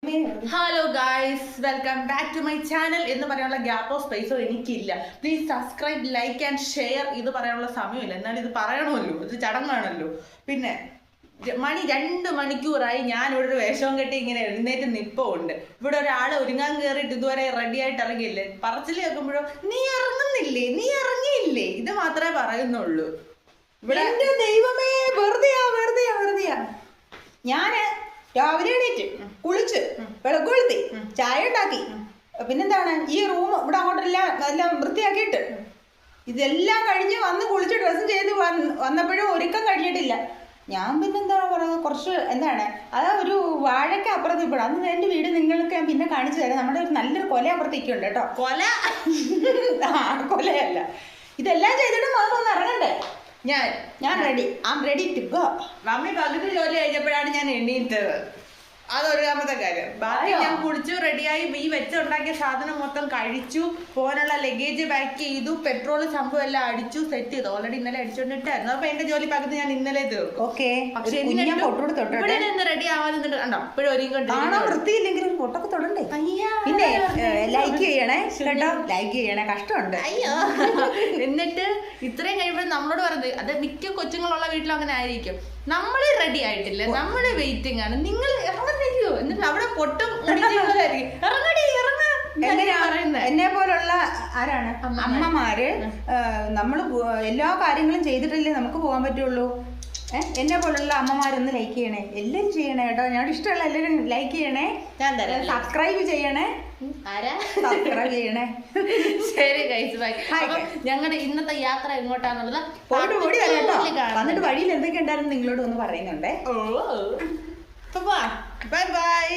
Hello guys, welcome back to my channel. എന്ന് പറയാനുള്ള ഗ്യാപ്പോ സ്പേസോ എനിക്കില്ല. Please subscribe, like and share. ഇത് പറയാനുള്ള സമയമില്ല, എന്നാൽ ഇത് പറയണമല്ലോ, ഇത് ചടങ്ങാണല്ലോ. പിന്നെ മണി 2 മണിക്കൂറായി ഞാൻ ഇവിടെ ഒരു വേഷവും കെട്ടി ഇങ്ങനെ എഴുന്നേറ്റ് നിപ്പുണ്ട്. ഇവിടെ ഒരാൾ ഒരുങ്ങാൻ കയറിയിട്ട് ഇതുവരെ റെഡി ആയിട്ട് ഇറങ്ങിയില്ലേ. പറച്ചിൽ കേൾക്കുമ്പോഴോ നീ ഇറങ്ങുന്നില്ലേ, നീ ഇറങ്ങിയില്ലേ, ഇത് മാത്രമേ പറയുന്നുള്ളൂ. ഇവിടെ ദൈവമേ, വെറുതെയാ ഞാന് രാവിലെ എണീറ്റ് കുളിച്ച് വിളക്കൊഴുത്തി ചായ ഉണ്ടാക്കി, പിന്നെന്താണ് ഈ റൂം ഇവിടെ അങ്ങോട്ടെല്ലാം വൃത്തിയാക്കിയിട്ട് ഇതെല്ലാം കഴിഞ്ഞ് വന്ന് കുളിച്ച് ഡ്രസ്സും ചെയ്ത് വന്നപ്പോഴും ഒരുക്കം കഴിഞ്ഞിട്ടില്ല. ഞാൻ പിന്നെന്താണ് പറയുക, കുറച്ച് എന്താണ് അതാ ഒരു വാഴയ്ക്ക് അപ്പുറത്ത് ഇപ്പോൾ അന്ന് എൻ്റെ വീട് നിങ്ങൾക്ക് ഞാൻ പിന്നെ കാണിച്ചു തരാം. നമ്മുടെ ഒരു നല്ലൊരു കൊല അപ്പുറത്തേക്കുണ്ട് കേട്ടോ. കൊലയല്ല, ഇതെല്ലാം ചെയ്തിട്ട് നമുക്കൊന്ന് ഇറങ്ങണ്ടേ. ഞാൻ ready, I am ready to go. Mummy പകുതി ജോലി കഴിഞ്ഞപ്പോഴാണ് ഞാൻ എണ്ണീറ്റത്. അതൊരുകാമത്തെ കാര്യം. ബാക്കി ഞാൻ കുളിച്ചു റെഡിയായി, ഈ വെച്ചുണ്ടാക്കിയ സാധനം മൊത്തം കഴിച്ചു, പോകാനുള്ള ലഗേജ് പാക്ക് ചെയ്തു, പെട്രോൾ സംഭവം എല്ലാം അടിച്ചു സെറ്റ് ചെയ്തു. ഓൾറെഡി ഇന്നലെ അടിച്ചോണ്ടിട്ടായിരുന്നു. അപ്പൊ എന്റെ ജോലി പകുതി ഞാൻ ഇന്നലെ തീർക്കും. പക്ഷെ ഇന്ന് റെഡി ആവാൻ കണ്ടോ ഇപ്പോഴും ഒരുങ്ങി വൃത്തിയില്ലെങ്കിൽ ഒരു പൊട്ടൊക്കെ തൊടണ്ടേ. പിന്നെ ലൈക്ക് ചെയ്യണേ കേട്ടോ, ലൈക്ക് ചെയ്യണേ, കഷ്ടമുണ്ട്. അയ്യോ എന്നിട്ട് ഇത്രയും കഴിയുമ്പോൾ നമ്മളോട് പറഞ്ഞത്, അത് മിക്ക കൊച്ചുങ്ങളുള്ള വീട്ടിലും അങ്ങനെ ആയിരിക്കും. നമ്മള് റെഡി ആയിട്ടില്ല, നമ്മള് വെയിറ്റിംഗ് ആണ്, നിങ്ങൾ ഇറങ്ങുന്നില്ലയോ, എന്നിട്ട് അവിടെ പൊട്ടും എന്നെ പോലുള്ള ആരാണ് അമ്മമാര്, നമ്മള് എല്ലാ കാര്യങ്ങളും ചെയ്തിട്ടല്ലേ നമുക്ക് പോകാൻ പറ്റുള്ളൂ. എന്നെ പോലുള്ള അമ്മമാരൊന്ന് ലൈക്ക് ചെയ്യണേ, എല്ലാവരും ചെയ്യണേ കേട്ടോ. ഞാൻ ഇഷ്ടമുള്ള എല്ലാവരും ലൈക്ക് ചെയ്യണേ, സബ്സ്ക്രൈബ് ചെയ്യണേ, സബ്സ്ക്രൈബ് ചെയ്യണേ. ശരി ഗൈസ്, ബൈ. ഞങ്ങളുടെ ഇന്നത്തെ യാത്ര എങ്ങോട്ടാന്നുള്ളത് പോയിട്ട് ഓടി വരാം കേട്ടോ. വന്നിട്ട് വഴിയിൽ എന്തൊക്കെ ഉണ്ടായിരുന്നു നിങ്ങളോട് ഒന്ന് പറയുന്നുണ്ടേ. Bye bye.